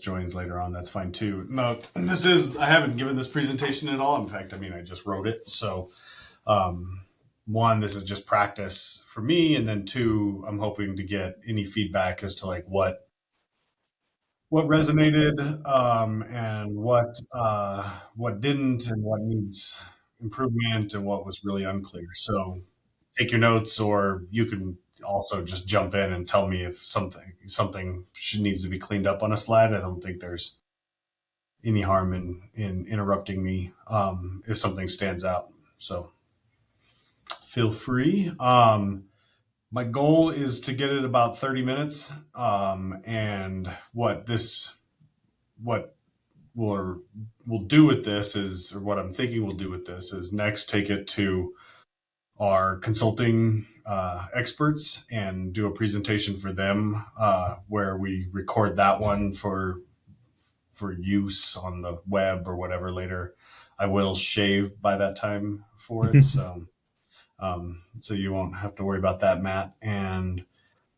joins later on, that's fine too. No, I haven't given this presentation at all. In fact, I just wrote it. So, one, this is just practice for me. And then two, I'm hoping to get any feedback as to like what resonated, and what didn't, and what needs improvement, and what was really unclear. So take your notes, or you can also just jump in and tell me if something needs to be cleaned up on a slide. I don't think there's any harm in interrupting me, if something stands out. So feel free. My goal is to get it about 30 minutes. And what we'll do with this is, or what I'm thinking we'll do with this is, next take it to our consulting experts and do a presentation for them, where we record that one for use on the web or whatever later. I will shave by that time for it, so you won't have to worry about that, Matt.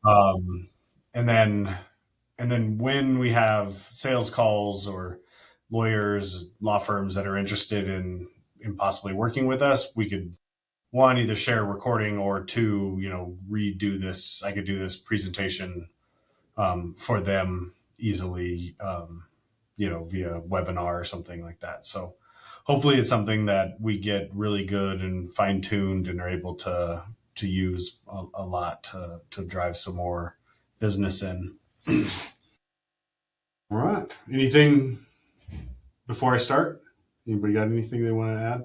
Um, and then when we have sales calls or lawyers, law firms that are interested in possibly working with us, we could, one, either share a recording, or two, redo this. I could do this presentation for them easily, via webinar or something like that. So hopefully it's something that we get really good and fine tuned and are able to use a lot to drive some more business in. All right. Anything before I start? Anybody got anything they want to add?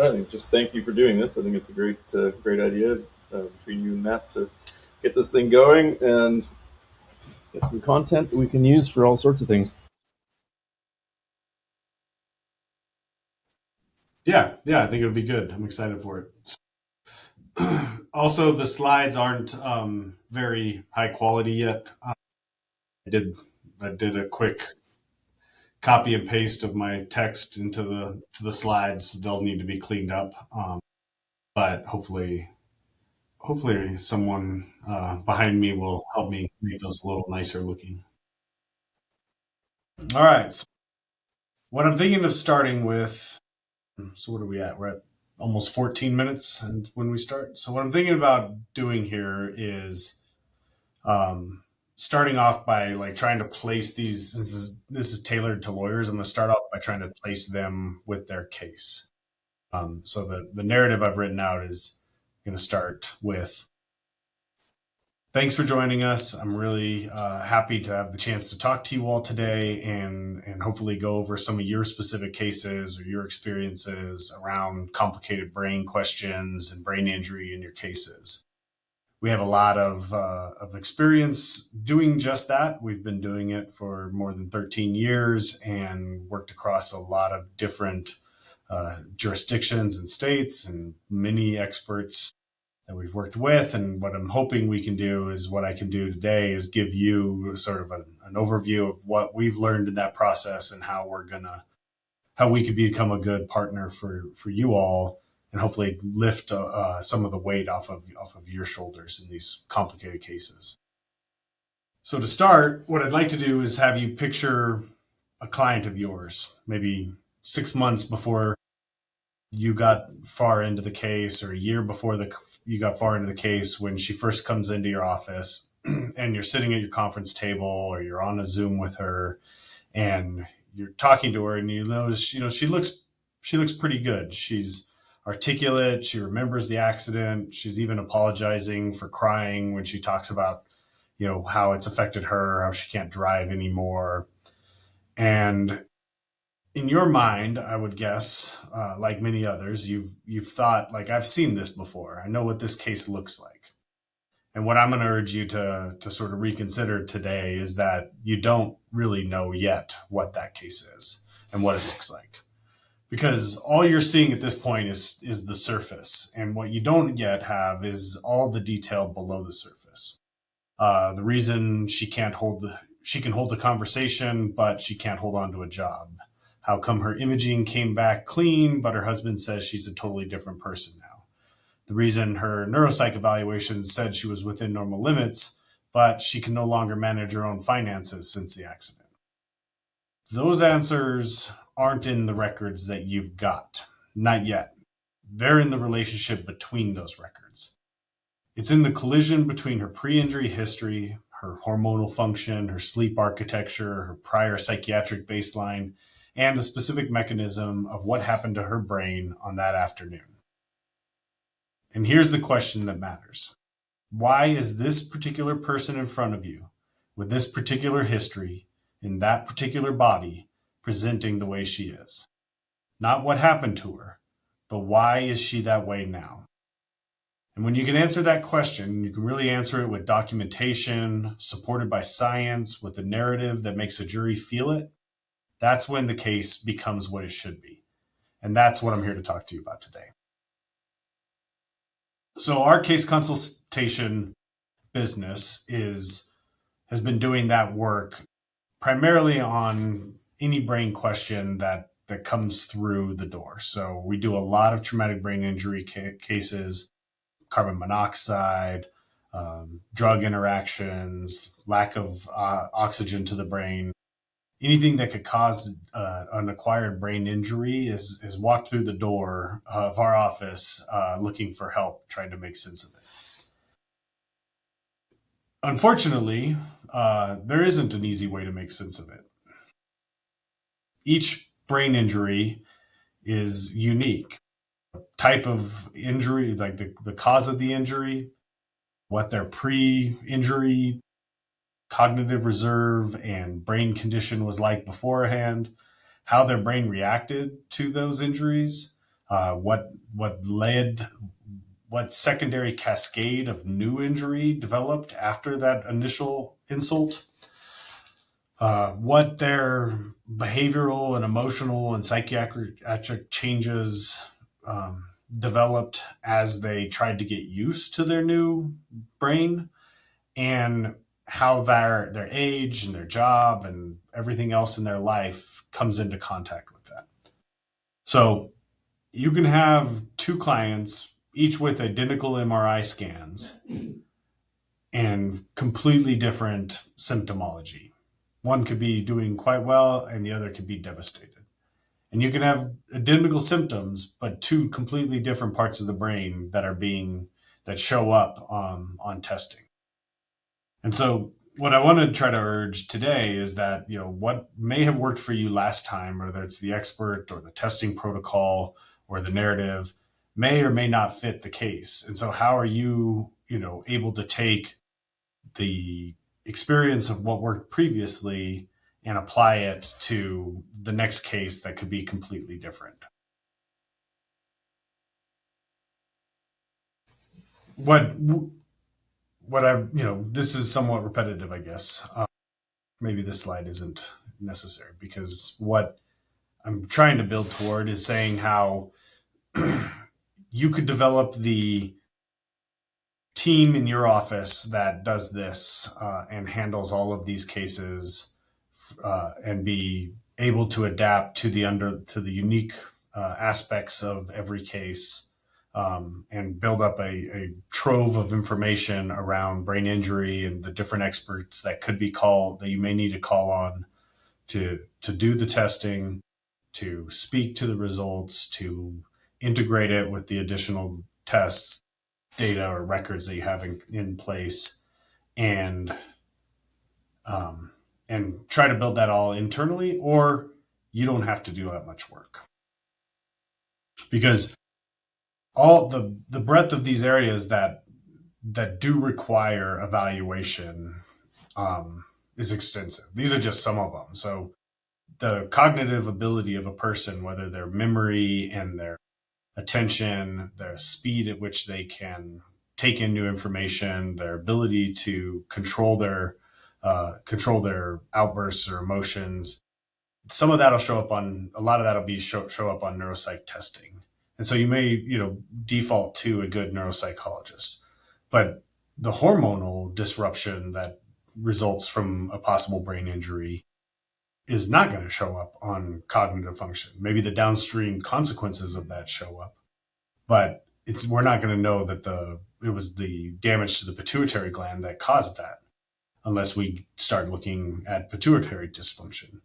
I think just thank you for doing this. I think it's a great idea between you and Matt to get this thing going and get some content that we can use for all sorts of things. Yeah, I think it'll be good. I'm excited for it. Also, the slides aren't very high quality yet. I did a quick copy and paste of my text into the slides. They'll need to be cleaned up, but hopefully someone behind me will help me make those a little nicer looking. All right. So what I'm thinking of starting with. So what are we at? We're at almost 14 minutes and when we start. So what I'm thinking about doing here is starting off by like trying to place these. This is tailored to lawyers. I'm going to start off by trying to place them with their case. So the narrative I've written out is going to start with, thanks for joining us. I'm really happy to have the chance to talk to you all today and hopefully go over some of your specific cases or your experiences around complicated brain questions and brain injury in your cases. We have a lot of experience doing just that. We've been doing it for more than 13 years and worked across a lot of different jurisdictions and states, and many experts that we've worked with. And what I'm hoping we can do is what I can do today is give you sort of an overview of what we've learned in that process and how we could become a good partner for you all, and hopefully lift some of the weight off of your shoulders in these complicated cases. So to start, what I'd like to do is have you picture a client of yours, maybe 6 months before you got far into the case, or a year before you got far into the case, when she first comes into your office and you're sitting at your conference table or you're on a Zoom with her and you're talking to her, and you notice, she looks pretty good. She's articulate. She remembers the accident. She's even apologizing for crying when she talks about, how it's affected her, how she can't drive anymore. And in your mind, I would guess, like many others, you've thought, like, I've seen this before. I know what this case looks like. And what I'm going to urge you to sort of reconsider today is that you don't really know yet what that case is and what it looks like. Because all you're seeing at this point is the surface. And what you don't yet have is all the detail below the surface. The reason she can hold the conversation, but she can't hold on to a job. How come her imaging came back clean, but her husband says she's a totally different person now? The reason her neuropsych evaluation said she was within normal limits, but she can no longer manage her own finances since the accident. Those answers aren't in the records that you've got. Not yet. They're in the relationship between those records. It's in the collision between her pre-injury history, her hormonal function, her sleep architecture, her prior psychiatric baseline, and the specific mechanism of what happened to her brain on that afternoon. And here's the question that matters. Why is this particular person in front of you, with this particular history, in that particular body, presenting the way she is? Not what happened to her, but why is she that way now? And when you can answer that question, you can really answer it with documentation, supported by science, with a narrative that makes a jury feel it. That's when the case becomes what it should be. And that's what I'm here to talk to you about today. So our case consultation business has been doing that work primarily on any brain question that comes through the door. So we do a lot of traumatic brain injury cases, carbon monoxide, drug interactions, lack of oxygen to the brain. Anything that could cause an acquired brain injury is walked through the door of our office looking for help, trying to make sense of it. Unfortunately, there isn't an easy way to make sense of it. Each brain injury is unique. Type of injury, like the cause of the injury, what their pre-injury cognitive reserve and brain condition was like beforehand, how their brain reacted to those injuries, what secondary cascade of new injury developed after that initial insult, what their behavioral and emotional and psychiatric changes developed as they tried to get used to their new brain, and how their age and their job and everything else in their life comes into contact with that. So you can have two clients, each with identical MRI scans and completely different symptomology. One could be doing quite well and the other could be devastated. And you can have identical symptoms, but two completely different parts of the brain that show up on testing. And so what I want to try to urge today is that, what may have worked for you last time, whether it's the expert or the testing protocol or the narrative, may or may not fit the case. And so how are you, able to take the experience of what worked previously and apply it to the next case that could be completely different? This is somewhat repetitive, I guess. Maybe this slide isn't necessary, because what I'm trying to build toward is saying how you could develop the team in your office that does this and handles all of these cases and be able to adapt to the unique aspects of every case, and build up a trove of information around brain injury and the different experts that you may need to call on to do the testing, to speak to the results, to integrate it with the additional tests, data, or records that you have in place, and try to build that all internally, or you don't have to do that much work. Because all the breadth of these areas that do require evaluation is extensive. These are just some of them. So the cognitive ability of a person, whether their memory and their attention, their speed at which they can take in new information, their ability to control their outbursts or emotions, a lot of that will show up on neuropsych testing. And so you may, default to a good neuropsychologist, but the hormonal disruption that results from a possible brain injury is not going to show up on cognitive function. Maybe the downstream consequences of that show up, but we're not going to know that it was the damage to the pituitary gland that caused that. unless we start looking at pituitary dysfunction.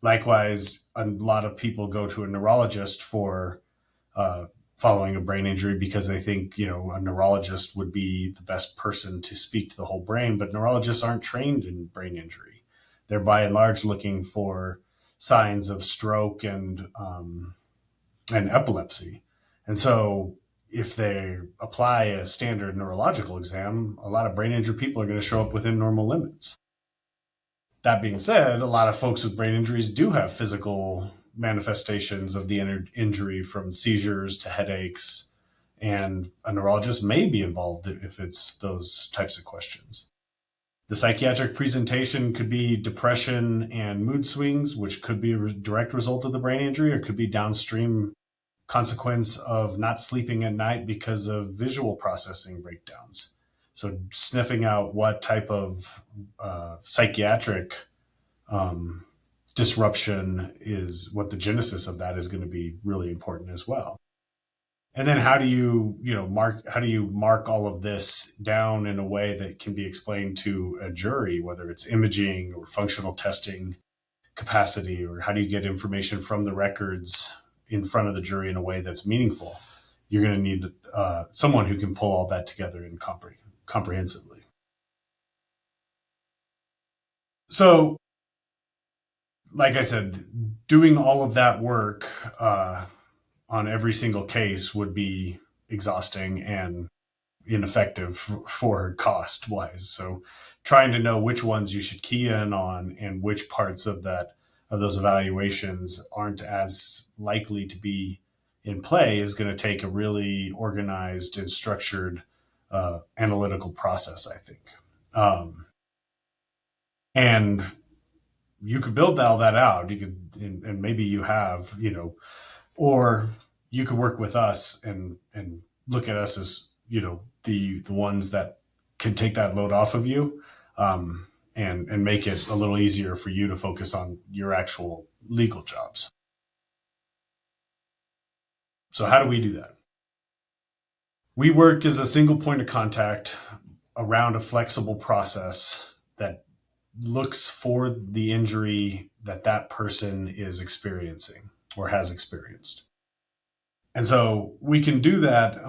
Likewise, a lot of people go to a neurologist for following a brain injury because they think, a neurologist would be the best person to speak to the whole brain, but neurologists aren't trained in brain injury. They're by and large looking for signs of stroke and epilepsy. And so if they apply a standard neurological exam, a lot of brain injured people are going to show up within normal limits. That being said, a lot of folks with brain injuries do have physical manifestations of the injury, from seizures to headaches, and a neurologist may be involved if it's those types of questions. The psychiatric presentation could be depression and mood swings, which could be a direct result of the brain injury, or could be downstream consequence of not sleeping at night because of visual processing breakdowns. So sniffing out what type of psychiatric disruption is, what the genesis of that is, going to be really important as well. And then how do you mark all of this down in a way that can be explained to a jury, whether it's imaging or functional testing capacity, or how do you get information from the records in front of the jury in a way that's meaningful? You're going to need someone who can pull all that together and comprehensively. So, like I said, doing all of that work on every single case would be exhausting and ineffective for cost wise. So trying to know which ones you should key in on and which parts of those evaluations aren't as likely to be in play is going to take a really organized and structured analytical process, I think. And you could build all that out. You could, and maybe you have, or you could work with us and look at us as, the ones that can take that load off of you, and make it a little easier for you to focus on your actual legal jobs. So how do we do that? We work as a single point of contact around a flexible process that looks for the injury that person is experiencing or has experienced. And so we can do that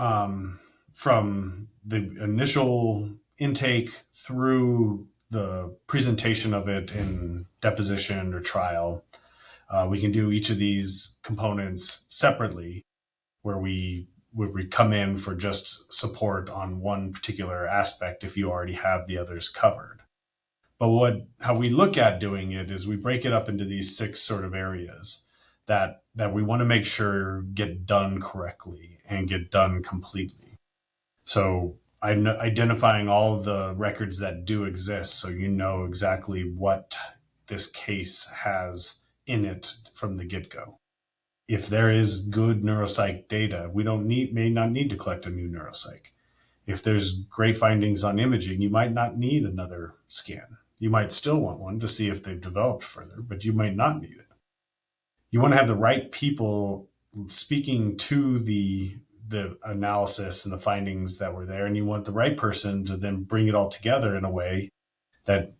from the initial intake through the presentation of it in deposition or trial. We can do each of these components separately, where we come in for just support on one particular aspect if you already have the others covered. But how we look at doing it is we break it up into these 6 sort of areas that we want to make sure get done correctly and get done completely. So identifying all of the records that do exist, so you know exactly what this case has in it from the get-go. If there is good neuropsych data, we may not need to collect a new neuropsych. If there's great findings on imaging, you might not need another scan. You might still want one to see if they've developed further, but you might not need it. You want to have the right people speaking to the analysis and the findings that were there, and you want the right person to then bring it all together in a way that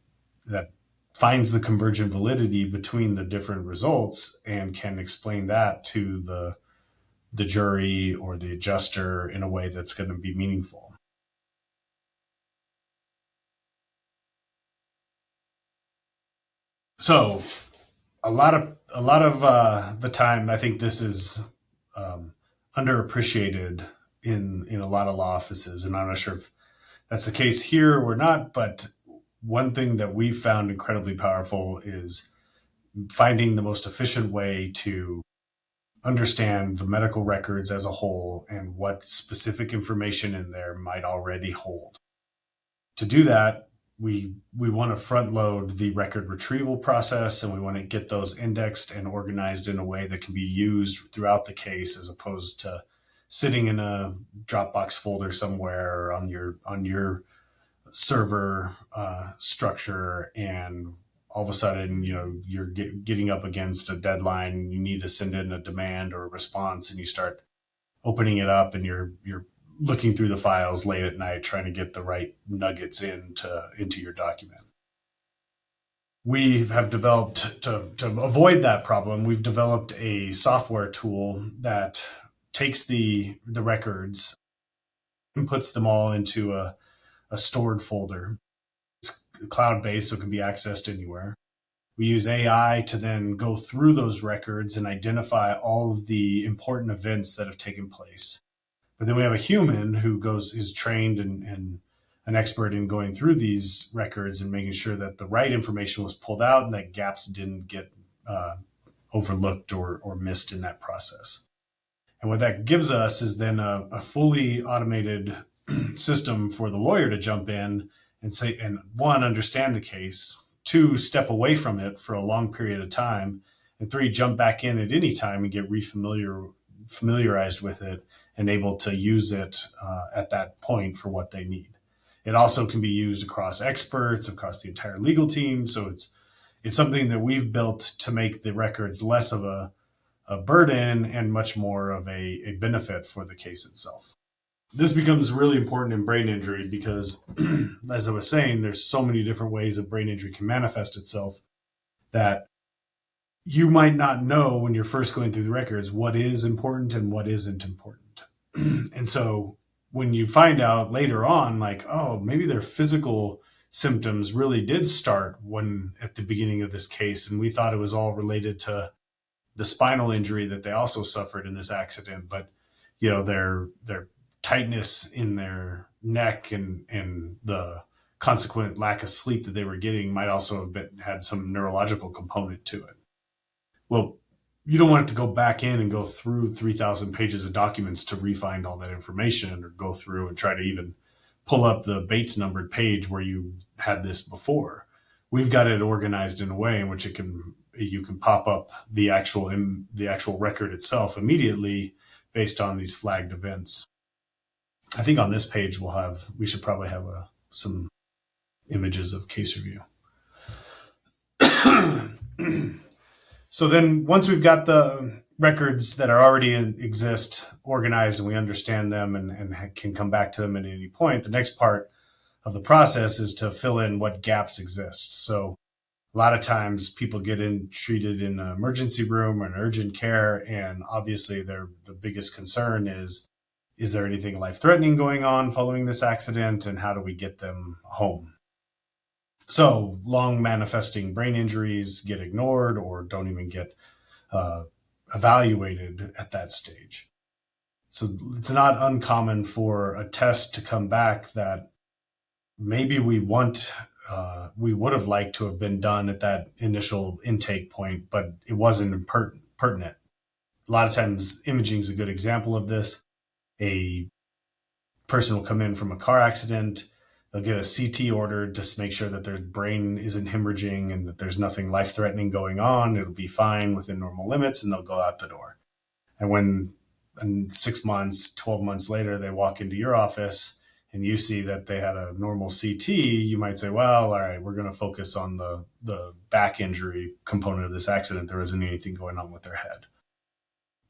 finds the convergent validity between the different results and can explain that to the jury or the adjuster in a way that's going to be meaningful. So a lot of the time, I think this is underappreciated in a lot of law offices, and I'm not sure if that's the case here or not, but one thing that we've found incredibly powerful is finding the most efficient way to understand the medical records as a whole and what specific information in there might already hold. To do that, we want to front load the record retrieval process, and we want to get those indexed and organized in a way that can be used throughout the case, as opposed to sitting in a Dropbox folder somewhere on your server structure, and all of a sudden, you're getting up against a deadline. You need to send in a demand or a response, and you start opening it up, and you're looking through the files late at night trying to get the right nuggets into your document. we have developed to avoid that problem. We've developed a software tool that takes the records and puts them all into a stored folder. It's cloud based, so it can be accessed anywhere. We use AI to then go through those records and identify all of the important events that have taken place. But then we have a human who's trained and an expert in going through these records and making sure that the right information was pulled out and that gaps didn't get uh, overlooked or missed in that process. And what that gives us is then a fully automated system for the lawyer to jump in and say, and one, understand the case, two, step away from it for a long period of time, and three, jump back in at any time and get familiarized with it and able to use it at that point for what they need. It also can be used across experts, across the entire legal team. So it's something that we've built to make the records less of a burden and much more of a benefit for the case itself. This becomes really important in brain injury because, as I was saying, there's so many different ways that brain injury can manifest itself that you might not know when you're first going through the records what is important and what isn't important. And so when you find out later on, like, oh, maybe their physical symptoms really did start when at the beginning of this case, and we thought it was all related to the spinal injury that they also suffered in this accident, but their tightness in their neck and the consequent lack of sleep that they were getting might also have had some neurological component to it. Well, you don't want it to go back in and go through 3,000 pages of documents to re-find all that information or go through and try to even pull up the Bates numbered page where you had this before. We've got it organized in a way in which you can pop up the actual record itself immediately based on these flagged events. I think on this page we should probably have some images of case review. So then once we've got the records that are already exist organized and we understand them and can come back to them at any point, the next part of the process is to fill in what gaps exist. So a lot of times people get treated in an emergency room or an urgent care, and obviously the biggest concern is there anything life-threatening going on following this accident, and how do we get them home? So long manifesting brain injuries get ignored or don't even get evaluated at that stage. So it's not uncommon for a test to come back that maybe we would have liked to have been done at that initial intake point, but it wasn't pertinent. A lot of times imaging is a good example of this. A person will come in from a car accident. They'll get a CT ordered just to make sure that their brain isn't hemorrhaging and that there's nothing life-threatening going on. It'll be fine within normal limits, and they'll go out the door. And when 6 months, 12 months later, they walk into your office and you see that they had a normal CT, you might say, well, all right, we're going to focus on the back injury component of this accident. There isn't anything going on with their head.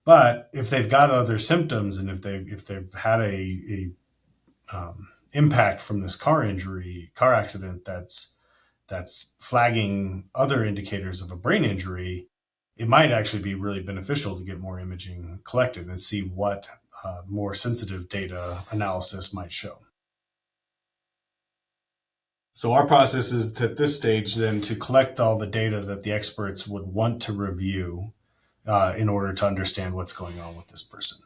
But if they've got other symptoms and if they've had a impact from this car accident that's flagging other indicators of a brain injury, it might actually be really beneficial to get more imaging collected and see what more sensitive data analysis might show. So our process is at this stage then to collect all the data that the experts would want to review in order to understand what's going on with this person.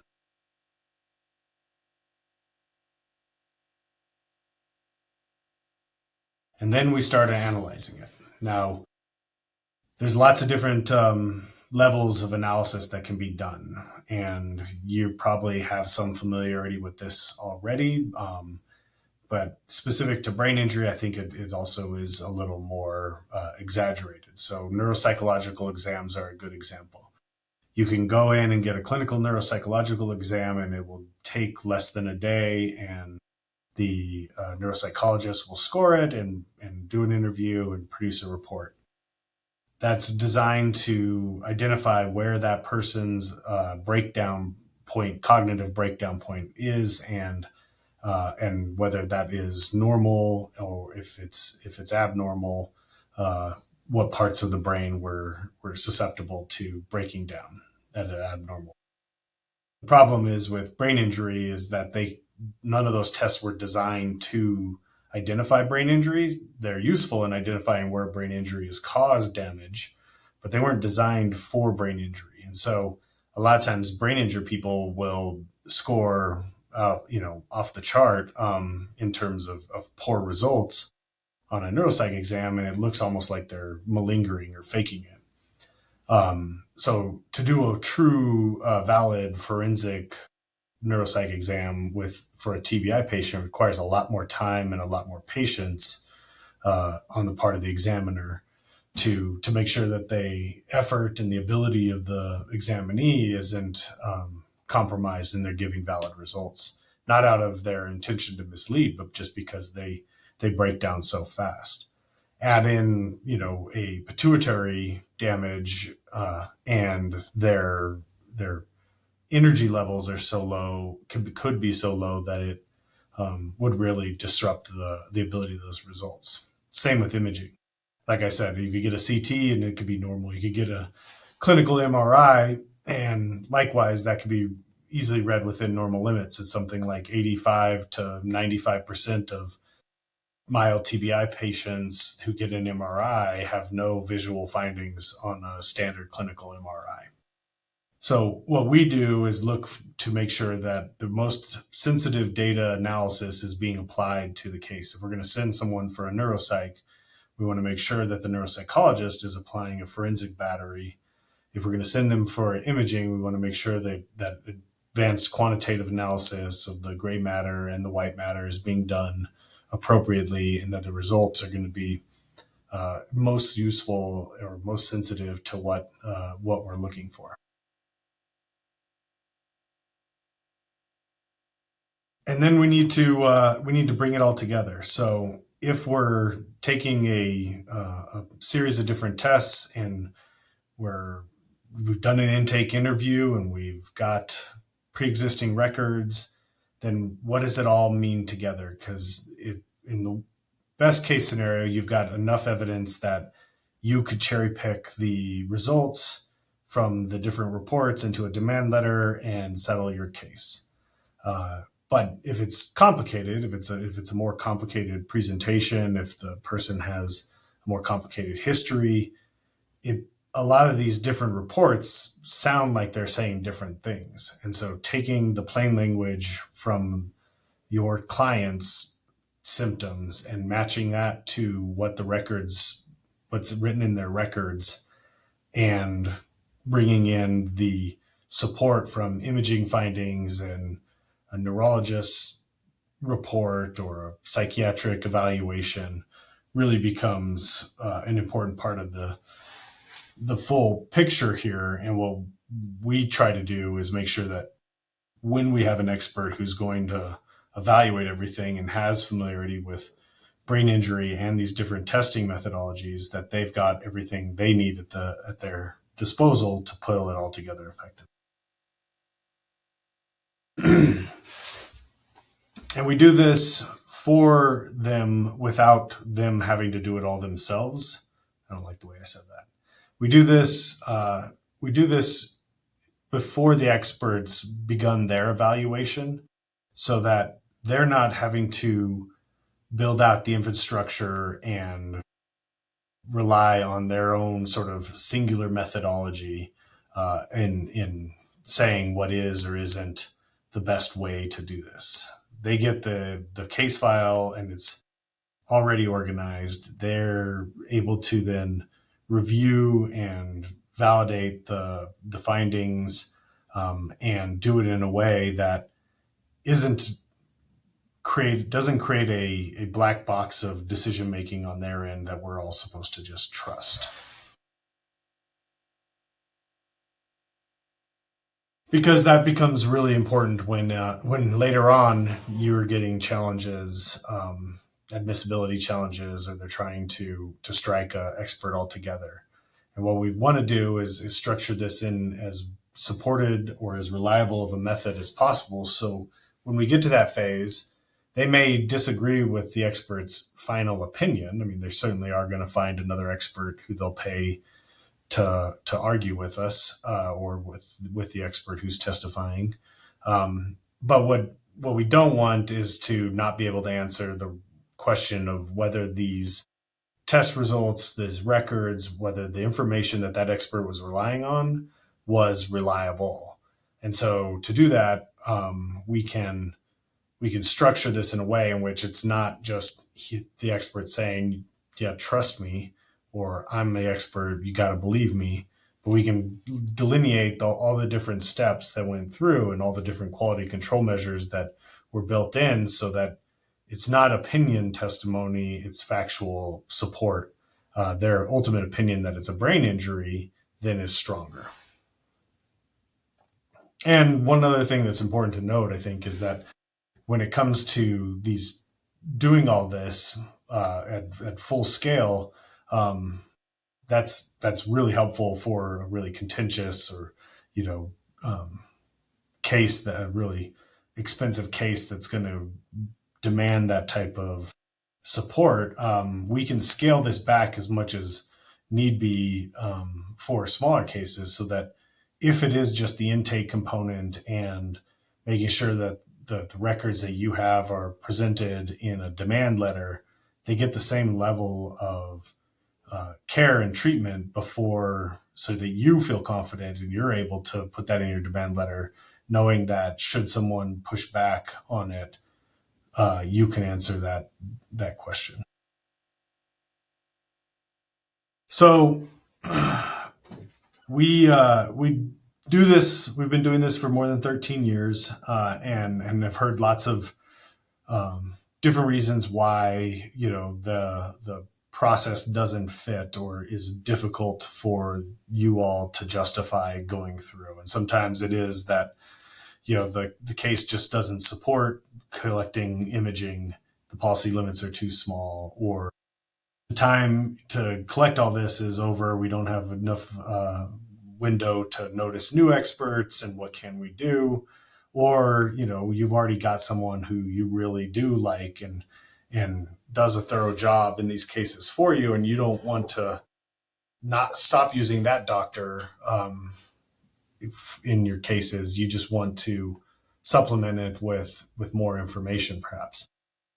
And then we started analyzing it. Now, there's lots of different levels of analysis that can be done, and you probably have some familiarity with this already. But specific to brain injury, I think it also is a little more exaggerated. So neuropsychological exams are a good example. You can go in and get a clinical neuropsychological exam, and it will take less than a day, and the neuropsychologist will score it and do an interview and produce a report. That's designed to identify where that person's cognitive breakdown point is, and whether that is normal or if it's abnormal, what parts of the brain were susceptible to breaking down at an abnormal. The problem is with brain injury is that none of those tests were designed to identify brain injury. They're useful in identifying where brain injury has caused damage, but they weren't designed for brain injury. And so a lot of times brain injured people will score off the chart in terms of poor results on a neuropsych exam, and it looks almost like they're malingering or faking it. So to do a true valid forensic neuropsych exam for a TBI patient requires a lot more time and a lot more patience on the part of the examiner to make sure that the effort and the ability of the examinee isn't compromised and they're giving valid results, not out of their intention to mislead, but just because they break down so fast. Add in, a pituitary damage and their energy levels are so low, could be so low that it would really disrupt the ability of those results. Same with imaging. Like I said, you could get a CT and it could be normal. You could get a clinical MRI, and likewise, that could be easily read within normal limits. It's something like 85 to 95% of mild TBI patients who get an MRI have no visual findings on a standard clinical MRI. So what we do is look to make sure that the most sensitive data analysis is being applied to the case. If we're going to send someone for a neuropsych, we want to make sure that the neuropsychologist is applying a forensic battery. If we're going to send them for imaging, we want to make sure that advanced quantitative analysis of the gray matter and the white matter is being done appropriately, and that the results are going to be most useful or most sensitive to what we're looking for. And then we need to bring it all together. So if we're taking a series of different tests and we've done an intake interview and we've got pre-existing records, then what does it all mean together? Because in the best case scenario, you've got enough evidence that you could cherry pick the results from the different reports into a demand letter and settle your case. But if it's complicated, if it's a more complicated presentation, if the person has a more complicated history, a lot of these different reports sound like they're saying different things. And so taking the plain language from your client's symptoms and matching that to what's written in their records, and bringing in the support from imaging findings and a neurologist's report or a psychiatric evaluation really becomes an important part of the full picture here. And what we try to do is make sure that when we have an expert who's going to evaluate everything and has familiarity with brain injury and these different testing methodologies, that they've got everything they need at their disposal to pull it all together effectively. And we do this for them without them having to do it all themselves. I don't like the way I said that. We do this before the experts begun their evaluation, so that they're not having to build out the infrastructure and rely on their own sort of singular methodology in saying what is or isn't the best way to do this. They get the case file and it's already organized. They're able to then review and validate the findings and do it in a way that doesn't create a black box of decision making on their end that we're all supposed to just trust. Because that becomes really important when later on you're getting challenges, admissibility challenges, or they're trying to strike an expert altogether. And what we want to do is structure this in as supported or as reliable of a method as possible. So when we get to that phase, they may disagree with the expert's final opinion. I mean, they certainly are going to find another expert who they'll pay to argue with us, or with the expert who's testifying. But what we don't want is to not be able to answer the question of whether these test results, these records, whether the information that that expert was relying on was reliable. And so to do that, we can structure this in a way in which it's not just the expert saying, yeah, trust me, or I'm the expert, you got to believe me. But we can delineate all the different steps that went through and all the different quality control measures that were built in, so that it's not opinion testimony, it's factual support. Their ultimate opinion that it's a brain injury then is stronger. And one other thing that's important to note, I think, is that when it comes to these doing all this at full scale, that's really helpful for a really contentious, or you know case, that a really expensive case that's going to demand that type of support. We can scale this back as much as need be, for smaller cases, so that if it is just the intake component and making sure that the records that you have are presented in a demand letter, they get the same level of care and treatment before, so that you feel confident and you're able to put that in your demand letter, knowing that should someone push back on it, you can answer that question. So we do this. We've been doing this for more than 13 years, and have heard lots of different reasons why the process doesn't fit or is difficult for you all to justify going through. And sometimes it is that the case just doesn't support collecting imaging. The policy limits are too small, or the time to collect all this is over. We don't have enough window to notice new experts, and what can we do? Or you've already got someone who you really do like and does a thorough job in these cases for you, and you don't want to not stop using that doctor. If in your cases you just want to supplement it with more information, perhaps.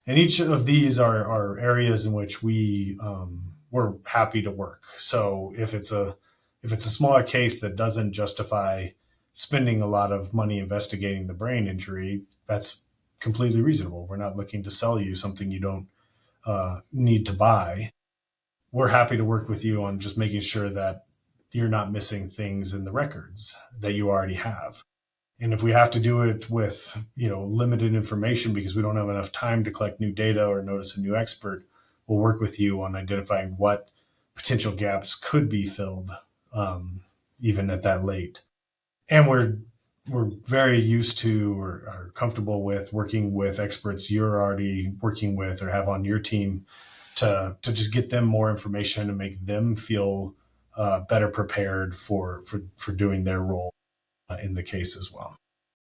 And each of these are areas in which we're happy to work. So if it's a smaller case that doesn't justify spending a lot of money investigating the brain injury, that's completely reasonable. We're not looking to sell you something you don't need to buy. We're happy to work with you on just making sure that you're not missing things in the records that you already have. And if we have to do it with limited information because we don't have enough time to collect new data or notice a new expert, we'll work with you on identifying what potential gaps could be filled, even at that late. And we're very used to, or are comfortable with, working with experts you're already working with or have on your team to just get them more information and make them feel better prepared for doing their role in the case as well.